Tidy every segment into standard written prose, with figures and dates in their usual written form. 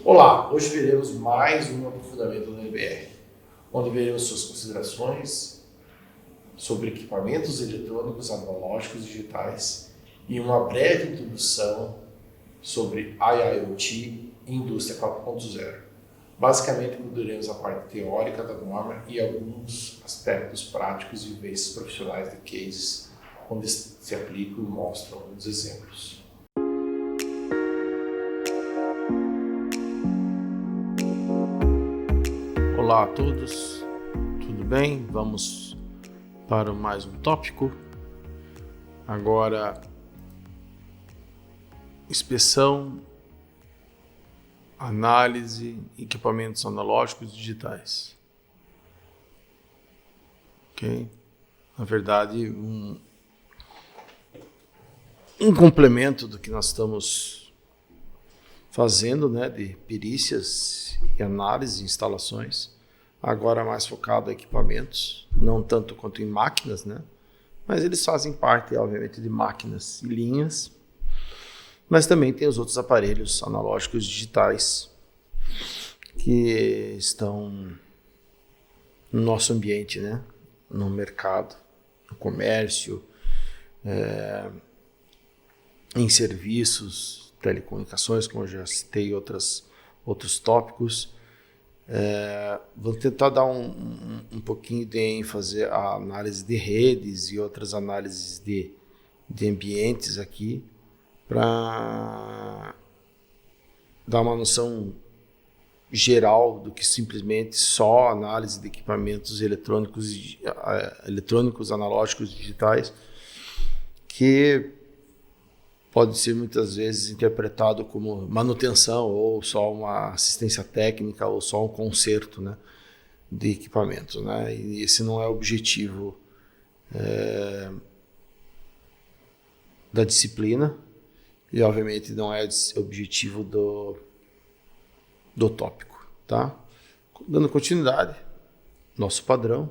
Olá, hoje veremos mais um aprofundamento do NBR, onde veremos suas considerações sobre equipamentos eletrônicos, analógicos e digitais e uma breve introdução sobre IIoT e Indústria 4.0. Basicamente, estudaremos a parte teórica da norma e alguns aspectos práticos e vivências profissionais de cases, onde se aplicam e mostram alguns exemplos. Olá a todos, tudo bem? Vamos para mais um tópico. Agora, inspeção, análise, equipamentos analógicos e digitais. Ok? Na verdade, um complemento do que nós estamos fazendo, né, de perícias e análise, instalações. Agora mais focado em equipamentos, não tanto quanto em máquinas, né? Mas eles fazem parte, obviamente, de máquinas e linhas. Mas também tem os outros aparelhos analógicos digitais que estão no nosso ambiente, né? No mercado, no comércio, em serviços, telecomunicações, como eu já citei, outros tópicos. Vou tentar dar um pouquinho de ênfase à análise de redes e outras análises de ambientes aqui, para dar uma noção geral do que simplesmente só análise de equipamentos eletrônicos, analógicos, digitais, que pode ser muitas vezes interpretado como manutenção ou só uma assistência técnica ou só um conserto, né, de equipamentos, né? E esse não é o objetivo da disciplina e obviamente não é o objetivo do tópico, tá? Dando continuidade, nosso padrão.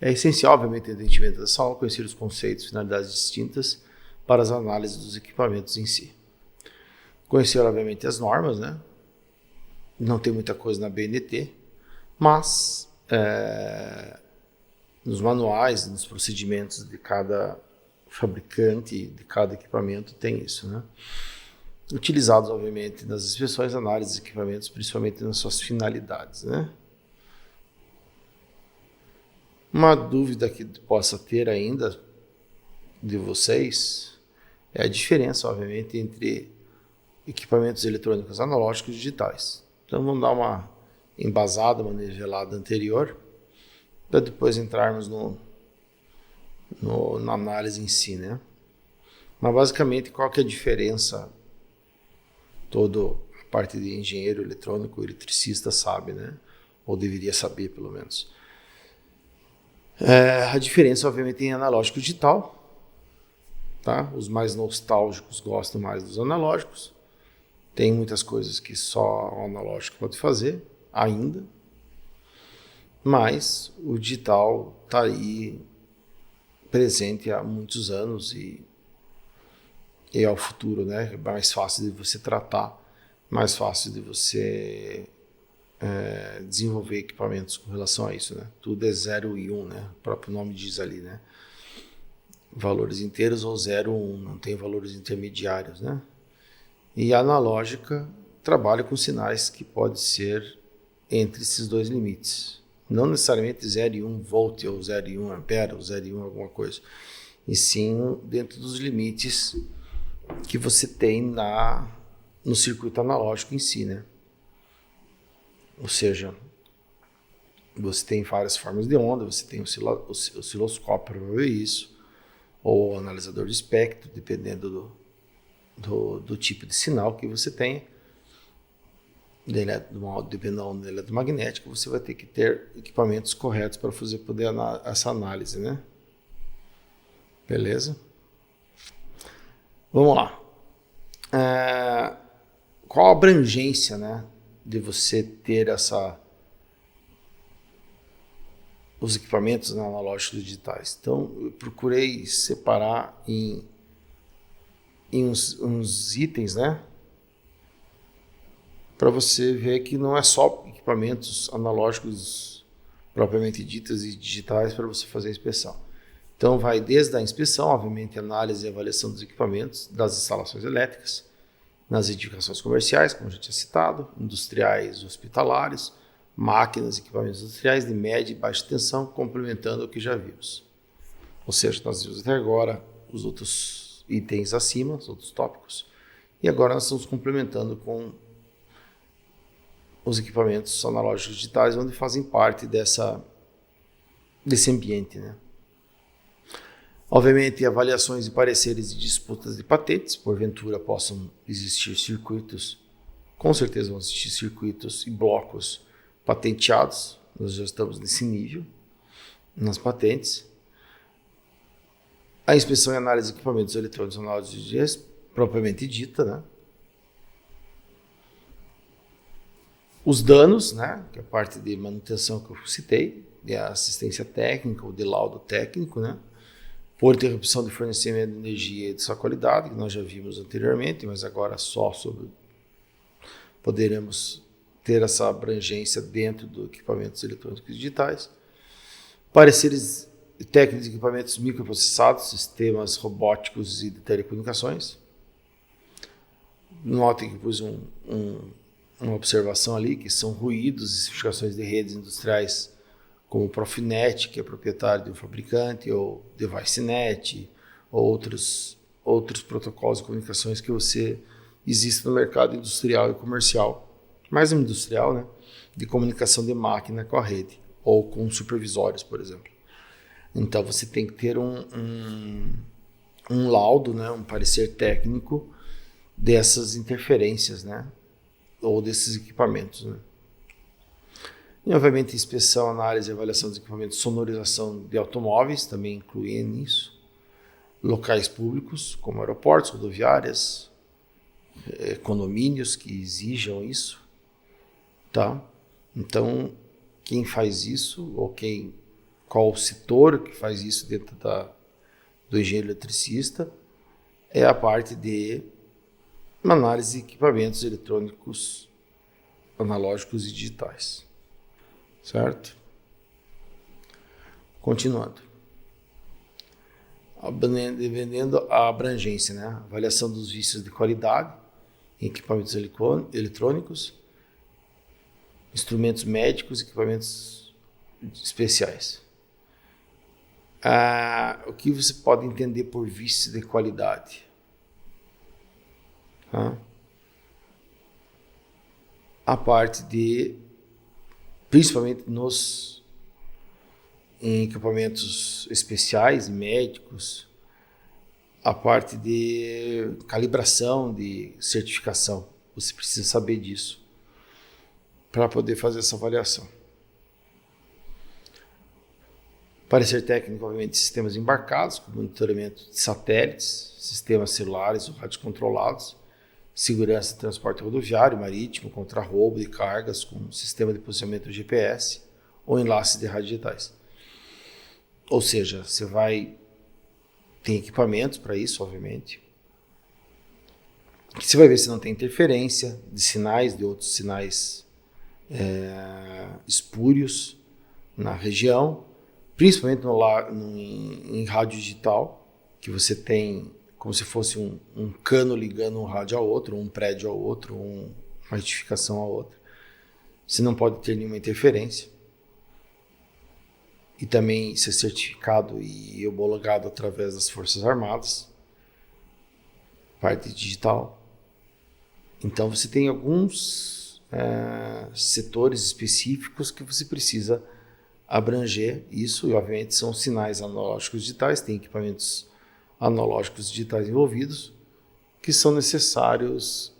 É essencial, obviamente, o entendimento dessa aula, conhecer os conceitos e finalidades distintas para as análises dos equipamentos em si. Conhecer, obviamente, as normas, né? Não tem muita coisa na BNT, mas nos manuais, nos procedimentos de cada fabricante, de cada equipamento, tem isso, né? Utilizados, obviamente, nas inspeções, análises de equipamentos, principalmente nas suas finalidades, né? Uma dúvida que possa ter ainda de vocês é a diferença, obviamente, entre equipamentos eletrônicos analógicos e digitais. Então, vamos dar uma embasada, uma nivelada anterior, para depois entrarmos na análise em si, né? Mas, basicamente, qual que é a diferença? Toda a parte de engenheiro eletrônico, eletricista sabe, né? Ou deveria saber, pelo menos. A diferença, obviamente, em analógico e digital. Tá? Os mais nostálgicos gostam mais dos analógicos. Tem muitas coisas que só o analógico pode fazer, ainda. Mas o digital está aí presente há muitos anos e é o futuro, né? É mais fácil de você tratar, mais fácil de você desenvolver equipamentos com relação a isso, né? Tudo é 0 e 1, né? O próprio nome diz ali, né? Valores inteiros ou 0 ou 1, não tem valores intermediários, né? E a analógica trabalha com sinais que pode ser entre esses dois limites. Não necessariamente 0 e 1 volt, ou 0 e 1 ampere, ou 0 e 1 alguma coisa. E sim dentro dos limites que você tem no circuito analógico em si, né? Ou seja, você tem várias formas de onda, você tem osciloscópio para ver isso, ou analisador de espectro, dependendo do tipo de sinal que você tem. Dependendo da onda eletromagnética, você vai ter que ter equipamentos corretos para poder essa análise, né? Beleza? Vamos lá. Qual a abrangência, né, de você ter os equipamentos analógicos digitais? Então, eu procurei separar em uns itens, né, para você ver que não é só equipamentos analógicos propriamente ditos e digitais para você fazer a inspeção. Então vai desde a inspeção, obviamente, análise e avaliação dos equipamentos, das instalações elétricas, nas edificações comerciais, como já tinha citado, industriais, hospitalares, máquinas e equipamentos industriais de média e baixa tensão, complementando o que já vimos. Ou seja, nós vimos até agora os outros itens acima, os outros tópicos, e agora nós estamos complementando com os equipamentos analógicos digitais, onde fazem parte desse ambiente, né? Obviamente, avaliações e pareceres de disputas de patentes, porventura possam existir circuitos, com certeza vão existir circuitos e blocos patenteados, nós já estamos nesse nível, nas patentes. A inspeção e análise de equipamentos eletrônicos analógicos digitais, propriamente dita, né? Os danos, né? Que é a parte de manutenção que eu citei, de assistência técnica ou de laudo técnico, né? Por interrupção de fornecimento de energia e de sua qualidade, que nós já vimos anteriormente, mas agora só sobre poderemos ter essa abrangência dentro dos equipamentos eletrônicos digitais. Pareceres técnicos de equipamentos microprocessados, sistemas robóticos e de telecomunicações. Notem que pus uma observação ali, que são ruídos e especificações de redes industriais como o Profinet, que é proprietário de um fabricante, ou DeviceNet, ou outros protocolos de comunicações que existe no mercado industrial e comercial, mais industrial, né, de comunicação de máquina com a rede, ou com supervisórios, por exemplo. Então você tem que ter um laudo, né, um parecer técnico dessas interferências, né, ou desses equipamentos, né. E, obviamente, inspeção, análise e avaliação dos equipamentos, sonorização de automóveis, também incluem nisso. Locais públicos, como aeroportos, rodoviárias, condomínios que exijam isso. Tá? Então, quem faz isso, ou qual o setor que faz isso dentro do engenheiro eletricista, é a parte de análise de equipamentos eletrônicos, analógicos e digitais. Certo? Continuando. Dependendo a abrangência, né? Avaliação dos vícios de qualidade em equipamentos eletrônicos, instrumentos médicos e equipamentos especiais. O que você pode entender por vício de qualidade? A parte principalmente em equipamentos especiais, médicos, a parte de calibração, de certificação. Você precisa saber disso para poder fazer essa avaliação. Parecer técnico, obviamente, de sistemas embarcados, com monitoramento de satélites, sistemas celulares ou radiocontrolados, segurança de transporte rodoviário, marítimo, contra roubo de cargas com sistema de posicionamento GPS ou enlaces de rádio digitais. Ou seja, tem equipamentos para isso, obviamente. Você vai ver se não tem interferência de sinais, de outros sinais espúrios na região, principalmente em rádio digital, que você tem como se fosse um cano ligando um rádio ao outro, um prédio ao outro, uma edificação a outra. Você não pode ter nenhuma interferência. E também ser certificado e homologado através das Forças Armadas. Parte digital. Então você tem alguns setores específicos que você precisa abranger isso, e obviamente são sinais analógicos digitais, tem equipamentos analógicos digitais envolvidos, que são necessários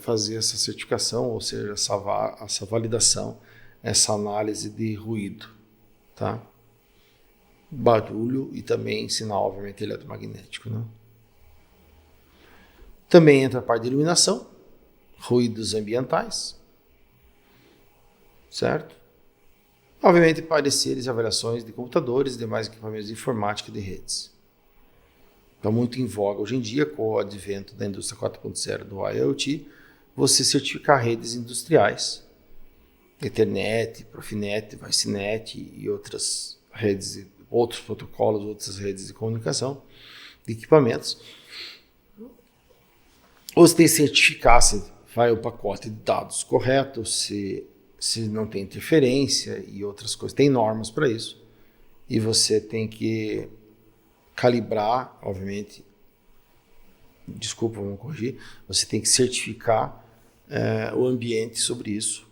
fazer essa certificação, ou seja, essa validação, essa análise de ruído, tá? Barulho e também sinal, obviamente, eletromagnético, né? Também entra a parte de iluminação, ruídos ambientais, certo? Obviamente, pareceres e avaliações de computadores e demais equipamentos de informática de redes. Está muito em voga hoje em dia, com o advento da indústria 4.0 do IoT, você certificar redes industriais, Ethernet, Profinet, ViceNet e outras redes, outros protocolos, outras redes de comunicação, de equipamentos. Ou você tem que certificar se vai o pacote de dados correto, se não tem interferência e outras coisas. Tem normas para isso. E você tem que calibrar, obviamente, vamos corrigir, você tem que certificar o ambiente sobre isso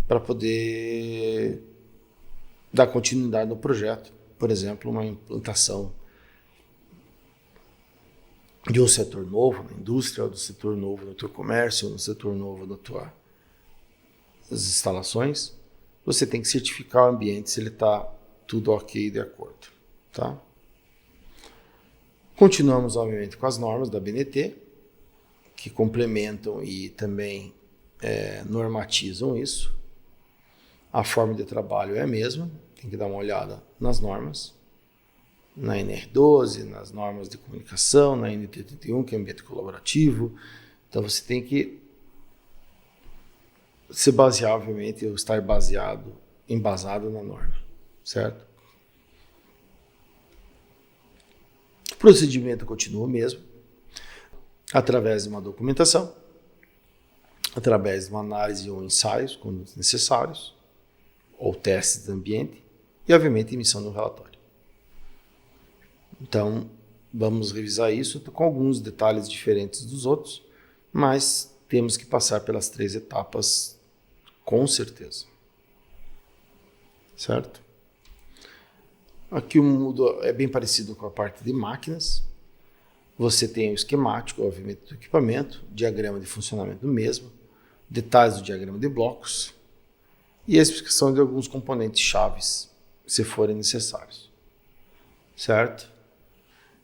para poder dar continuidade no projeto. Por exemplo, uma implantação de um setor novo na indústria, ou do setor novo no teu comércio, ou no setor novo das tuas instalações, você tem que certificar o ambiente se ele está tudo ok de acordo. Tá? Continuamos, obviamente, com as normas da BNT, que complementam e também normatizam isso. A forma de trabalho é a mesma, tem que dar uma olhada nas normas, na NR12, nas normas de comunicação, na NT31, que é ambiente colaborativo. Então você tem que se basear, obviamente, ou estar embasado na norma, certo? O procedimento continua o mesmo, através de uma documentação, através de uma análise ou ensaios, quando necessários, ou testes de ambiente, e, obviamente, emissão de um relatório. Então, vamos revisar isso com alguns detalhes diferentes dos outros, mas temos que passar pelas 3 etapas com certeza. Certo? Aqui o mundo é bem parecido com a parte de máquinas. Você tem o esquemático, obviamente, do equipamento, diagrama de funcionamento do mesmo, detalhes do diagrama de blocos e a explicação de alguns componentes chaves, se forem necessários. Certo?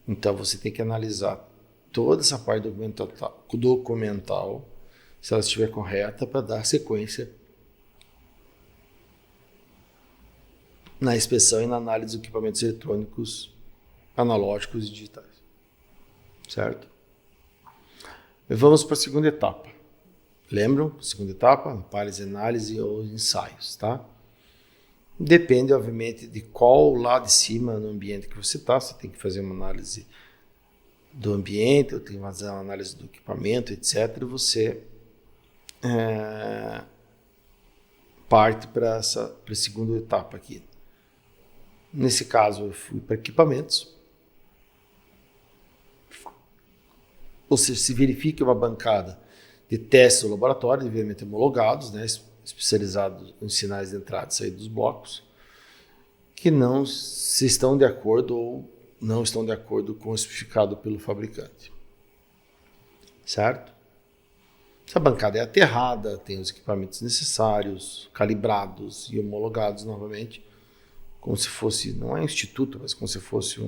Então, você tem que analisar toda essa parte documental, se ela estiver correta, para dar sequência na inspeção e na análise dos equipamentos eletrônicos, analógicos e digitais. Certo? Vamos para a segunda etapa. Lembram? Segunda etapa, análise ou ensaios, tá? Depende, obviamente, de qual lado de cima no ambiente que você está. Você tem que fazer uma análise do ambiente, ou tem que fazer uma análise do equipamento, etc. E você parte para a segunda etapa aqui. Nesse caso, eu fui para equipamentos. Ou seja, se verifica uma bancada de testes do laboratório, devidamente homologados, né, especializados em sinais de entrada e saída dos blocos, que não se estão de acordo ou não estão de acordo com o especificado pelo fabricante. Certo? Essa bancada é aterrada, tem os equipamentos necessários, calibrados e homologados novamente, como se fosse, não é um instituto, mas como se fosse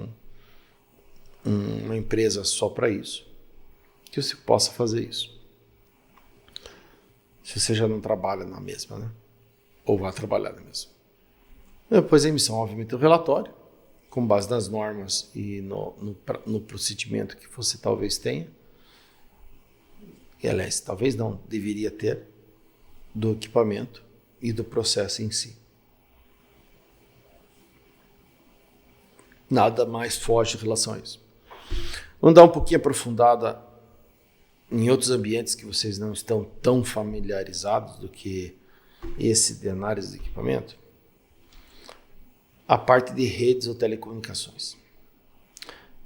uma empresa só para isso, que você possa fazer isso. Se você já não trabalha na mesma, né? Ou vai trabalhar na mesma. Depois a emissão, obviamente, do relatório, com base nas normas e no procedimento que você talvez tenha. E, aliás, talvez não, deveria ter, do equipamento e do processo em si. Nada mais forte em relação a isso. Vamos dar um pouquinho aprofundada em outros ambientes que vocês não estão tão familiarizados do que esse de análise de equipamento. A parte de redes ou telecomunicações.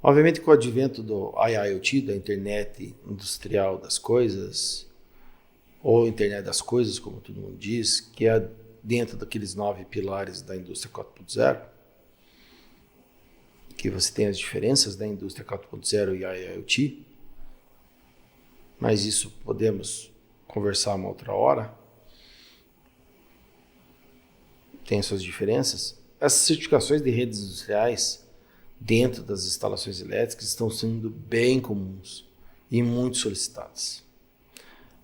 Obviamente, com o advento do IIoT, da Internet Industrial das Coisas, ou Internet das Coisas, como todo mundo diz, que é dentro daqueles 9 pilares da indústria 4.0, que você tem as diferenças da indústria 4.0 e IIoT, mas isso podemos conversar uma outra hora. Tem suas diferenças. Essas certificações de redes industriais dentro das instalações elétricas estão sendo bem comuns e muito solicitadas.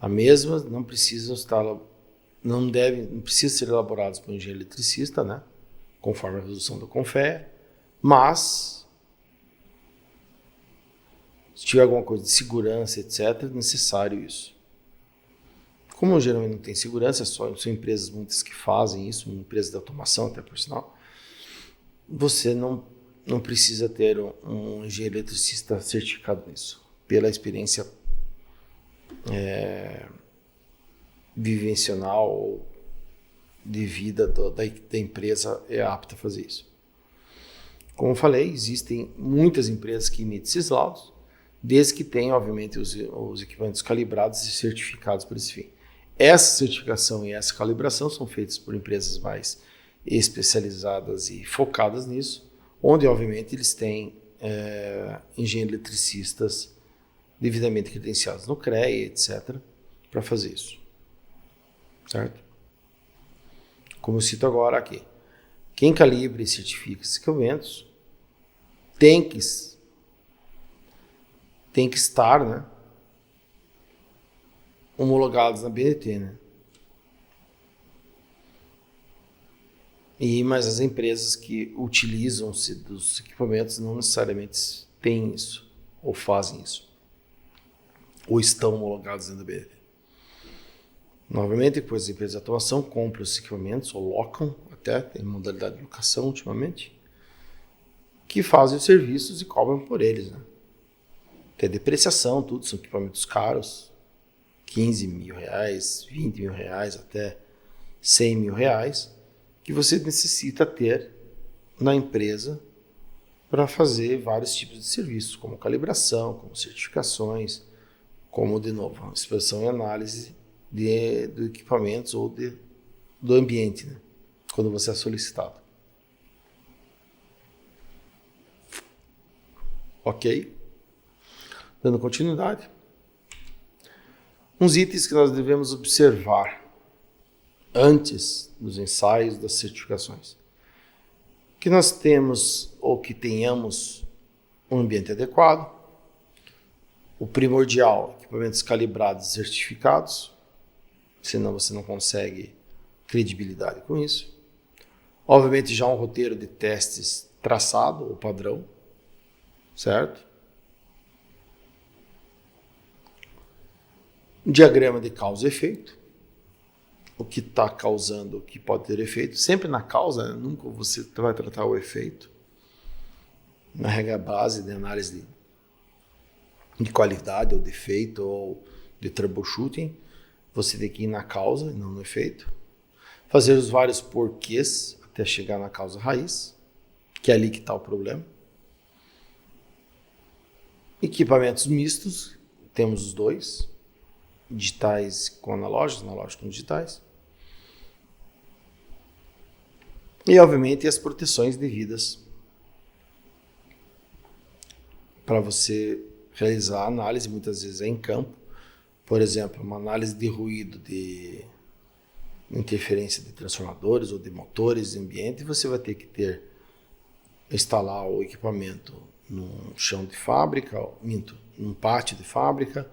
A mesma não precisa ser elaboradas por um engenheiro eletricista, né? Conforme a resolução do CONFEA, mas se tiver alguma coisa de segurança, etc., é necessário isso. Como geralmente não tem segurança, são empresas muitas que fazem isso, empresas de automação até por sinal, você não precisa ter um engenheiro eletricista certificado nisso. Pela experiência vivencial ou de vida da empresa é apta a fazer isso. Como eu falei, existem muitas empresas que emitem esses laudos, desde que tenham, obviamente, os equipamentos calibrados e certificados para esse fim. Essa certificação e essa calibração são feitas por empresas mais especializadas e focadas nisso, onde, obviamente, eles têm engenheiros eletricistas devidamente credenciados no CREA, etc., para fazer isso. Certo? Como eu cito agora aqui, quem calibra e certifica esses equipamentos tem que estar, né, homologados na BNT, né? Mas as empresas que utilizam-se dos equipamentos não necessariamente têm isso, ou fazem isso, ou estão homologados dentro da BNT. Novamente, depois as empresas de automação compram os equipamentos, ou locam, até tem modalidade de locação ultimamente, que fazem os serviços e cobram por eles, né? Tem depreciação, tudo, são equipamentos caros, 15 mil reais, 20 mil reais, até 100 mil reais, que você necessita ter na empresa para fazer vários tipos de serviços, como calibração, como certificações, como, de novo, inspeção e análise do equipamentos ou do ambiente, né? Quando você é solicitado. Ok? Dando continuidade. Uns itens que nós devemos observar antes dos ensaios das certificações. Que nós temos ou que tenhamos um ambiente adequado. O primordial, equipamentos calibrados e certificados. Senão você não consegue credibilidade com isso. Obviamente já um roteiro de testes traçado ou padrão, certo? Um diagrama de causa e efeito. O que está causando, o que pode ter efeito. Sempre na causa, né? Nunca você vai tratar o efeito. Na regra base de análise de qualidade ou defeito ou de troubleshooting, você tem que ir na causa e não no efeito. Fazer os vários porquês até chegar na causa raiz, que é ali que está o problema. Equipamentos mistos, temos os dois, digitais com analógicos, analógicos com digitais. E, obviamente, as proteções devidas para você realizar a análise, muitas vezes é em campo. Por exemplo, uma análise de ruído, de interferência de transformadores ou de motores de ambiente, você vai ter que instalar o equipamento num chão de fábrica, num pátio de fábrica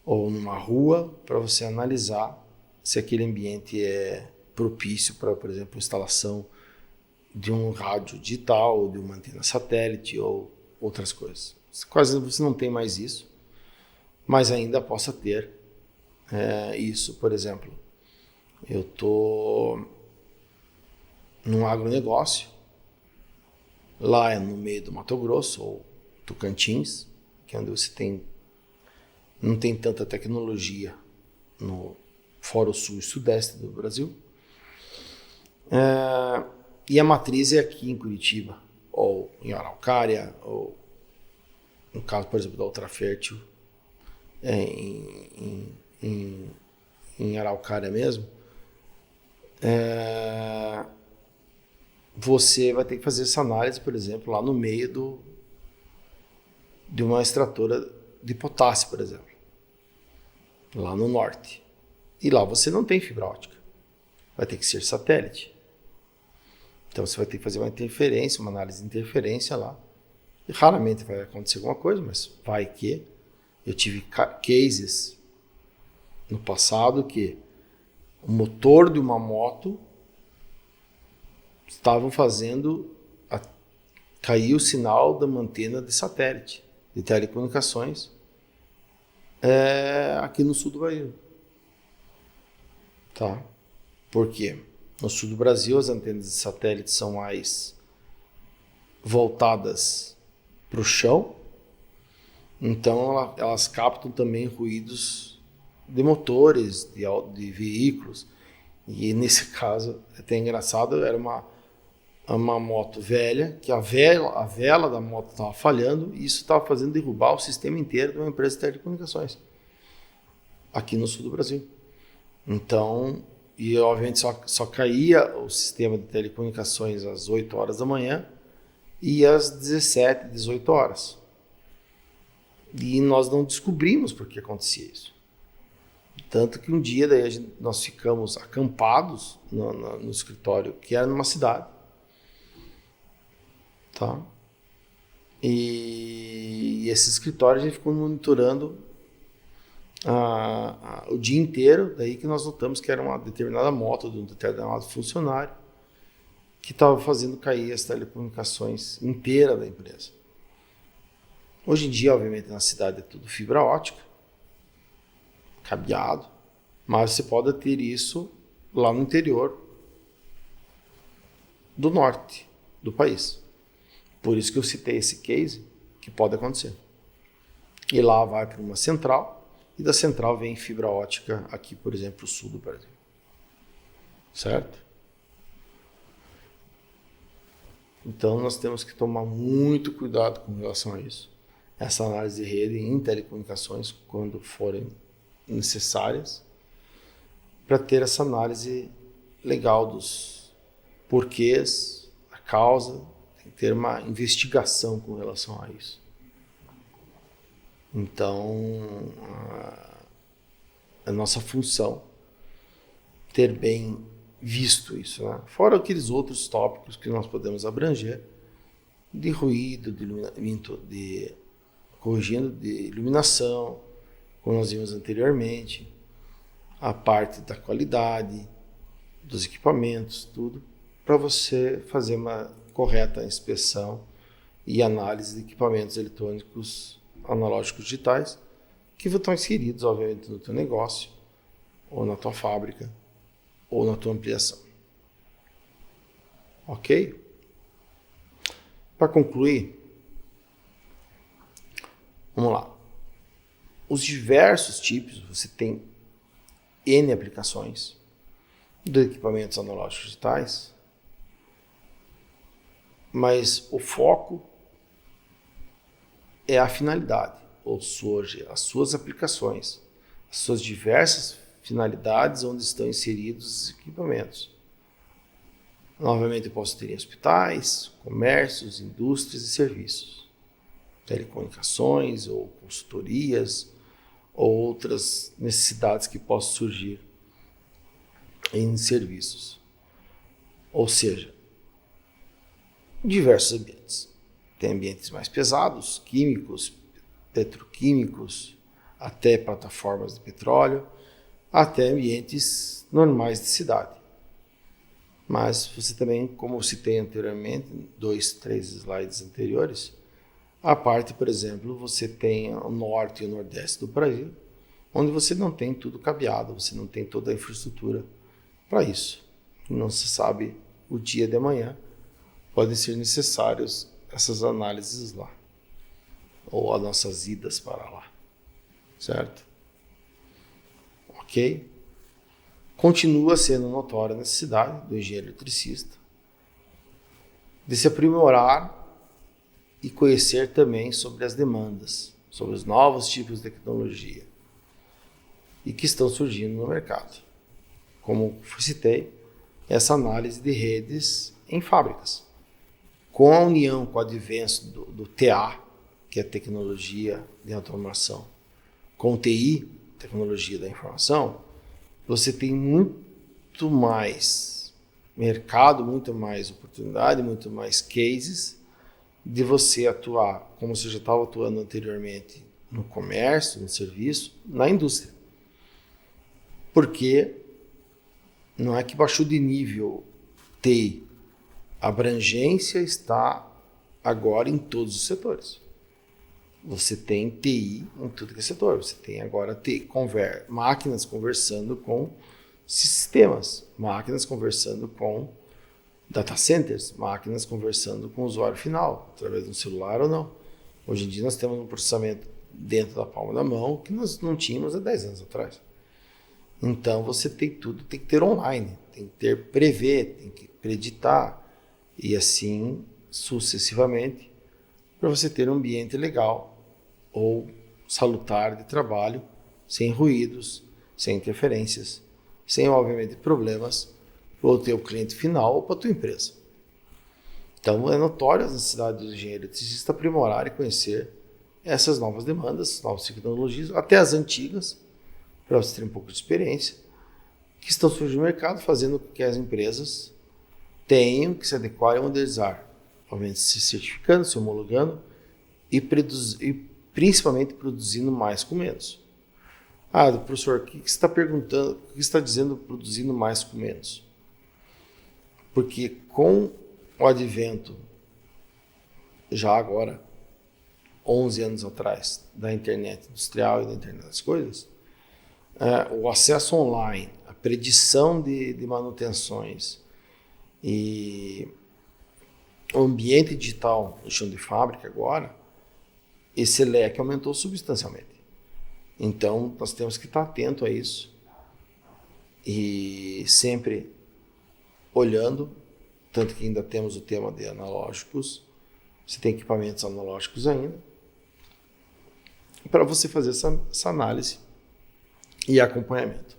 ou numa rua, para você analisar se aquele ambiente é propício para, por exemplo, instalação de um rádio digital, ou de uma antena satélite ou outras coisas. Quase você não tem mais isso, mas ainda possa ter isso. Por exemplo, eu estou num agronegócio, lá no meio do Mato Grosso ou Tocantins, que é onde você não tem tanta tecnologia no Foro Sul e Sudeste do Brasil. E a matriz é aqui em Curitiba, ou em Araucária, ou no caso, por exemplo, da Ultrafértil, em Araucária mesmo. Você vai ter que fazer essa análise, por exemplo, lá no meio de uma extratora de potássio, por exemplo, lá no norte. E lá você não tem fibra ótica, vai ter que ser satélite. Então você vai ter que fazer uma interferência, uma análise de interferência lá. E raramente vai acontecer alguma coisa, mas vai que. Eu tive cases no passado que o motor de uma moto estavam fazendo cair o sinal da antena de satélite, de telecomunicações, aqui no sul do Bahia. Tá? Por quê? No sul do Brasil, as antenas de satélite são mais voltadas para o chão, então elas captam também ruídos de motores, de veículos. E nesse caso, é até engraçado, era uma moto velha, que a vela da moto estava falhando, e isso estava fazendo derrubar o sistema inteiro de uma empresa de telecomunicações, aqui no sul do Brasil. Então, e obviamente só caía o sistema de telecomunicações às 8 horas da manhã e às 17, 18 horas. E nós não descobrimos por que acontecia isso. Tanto que um dia daí nós ficamos acampados no escritório, que era numa cidade. Tá? E esse escritório a gente ficou monitorando o dia inteiro, daí que nós notamos que era uma determinada moto de um determinado funcionário que estava fazendo cair as telecomunicações inteira da empresa. Hoje em dia, obviamente, na cidade é tudo fibra ótica, cabeado, mas você pode ter isso lá no interior do norte do país. Por isso que eu citei esse case, que pode acontecer. E lá vai para uma central, e da central vem fibra ótica aqui, por exemplo, o sul do Brasil. Certo? Então nós temos que tomar muito cuidado com relação a isso. Essa análise de rede em telecomunicações, quando forem necessárias, para ter essa análise legal dos porquês, a causa, tem que ter uma investigação com relação a isso. Então, a nossa função ter bem visto isso, né? Fora aqueles outros tópicos que nós podemos abranger, de ruído, corrigindo de iluminação, como nós vimos anteriormente, a parte da qualidade dos equipamentos, tudo, para você fazer uma correta inspeção e análise de equipamentos eletrônicos analógicos digitais que estão inseridos, obviamente, no teu negócio, ou na tua fábrica, ou na tua ampliação. Ok? Para concluir, vamos lá. Os diversos tipos, você tem N aplicações de equipamentos analógicos digitais, mas o foco é a finalidade, ou seja, as suas aplicações, as suas diversas finalidades onde estão inseridos os equipamentos. Novamente, eu posso ter em hospitais, comércios, indústrias e serviços, telecomunicações ou consultorias, ou outras necessidades que possam surgir em serviços. Ou seja, diversos ambientes. Tem ambientes mais pesados, químicos, petroquímicos, até plataformas de petróleo, até ambientes normais de cidade. Mas você também, como eu citei anteriormente, 2, 3 slides anteriores, a parte, por exemplo, você tem o norte e o nordeste do Brasil, onde você não tem tudo cabeado, você não tem toda a infraestrutura para isso. Não se sabe o dia de amanhã, podem ser necessários essas análises lá, ou as nossas idas para lá, certo? Ok? Continua sendo notória a necessidade do engenheiro eletricista de se aprimorar e conhecer também sobre as demandas, sobre os novos tipos de tecnologia e que estão surgindo no mercado. Como citei, essa análise de redes em fábricas. Com a união, com o advento do TA, que é tecnologia de automação, com o TI, tecnologia da informação, você tem muito mais mercado, muito mais oportunidade, muito mais cases de você atuar, como você já estava atuando anteriormente, no comércio, no serviço, na indústria. Porque não é que baixou de nível TI, a abrangência está agora em todos os setores. Você tem TI em tudo que é setor. Você tem agora máquinas conversando com sistemas, máquinas conversando com data centers, máquinas conversando com o usuário final, através de um celular ou não. Hoje em dia nós temos um processamento dentro da palma da mão que nós não tínhamos há 10 anos atrás. Então você tem tudo, tem que ter online, tem que ter prever, tem que preditar e assim sucessivamente para você ter um ambiente legal ou salutar de trabalho, sem ruídos, sem interferências, sem obviamente problemas para o teu cliente final ou para a tua empresa. Então é notória a necessidade do engenheiro eletricista aprimorar e conhecer essas novas demandas, novas tecnologias, até as antigas, para você ter um pouco de experiência, que estão surgindo no mercado, fazendo com que as empresas tenham que se adequar e modernizar, obviamente se certificando, se homologando e principalmente produzindo mais com menos. Professor, o que você está perguntando, o que você está dizendo produzindo mais com menos? Porque com o advento, já agora, 11 anos atrás, da internet industrial e da internet das coisas, o acesso online, a predição de manutenções e o ambiente digital no chão de fábrica agora, esse leque aumentou substancialmente. Então, nós temos que estar atento a isso e sempre olhando, tanto que ainda temos o tema de analógicos, você tem equipamentos analógicos ainda, para você fazer essa análise e acompanhamento.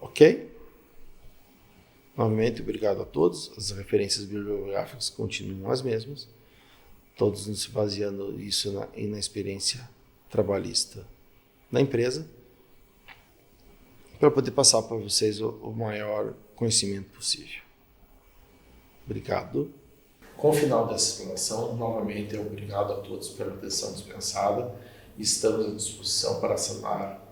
Ok? Novamente, obrigado a todos. As referências bibliográficas continuam as mesmas, todos nos baseando isso na experiência trabalhista da empresa, para poder passar para vocês o maior conhecimento possível. Obrigado. Com o final dessa explanação, novamente, obrigado a todos pela atenção dispensada. Estamos à disposição para sanar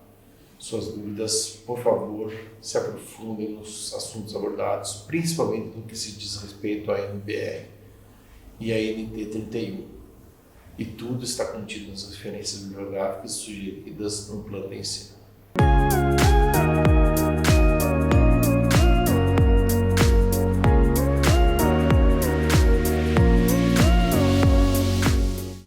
suas dúvidas. Por favor, se aprofundem nos assuntos abordados, principalmente no que se diz respeito à NBR e à NT31. E tudo está contido nas referências bibliográficas sugeridas no plano de ensino.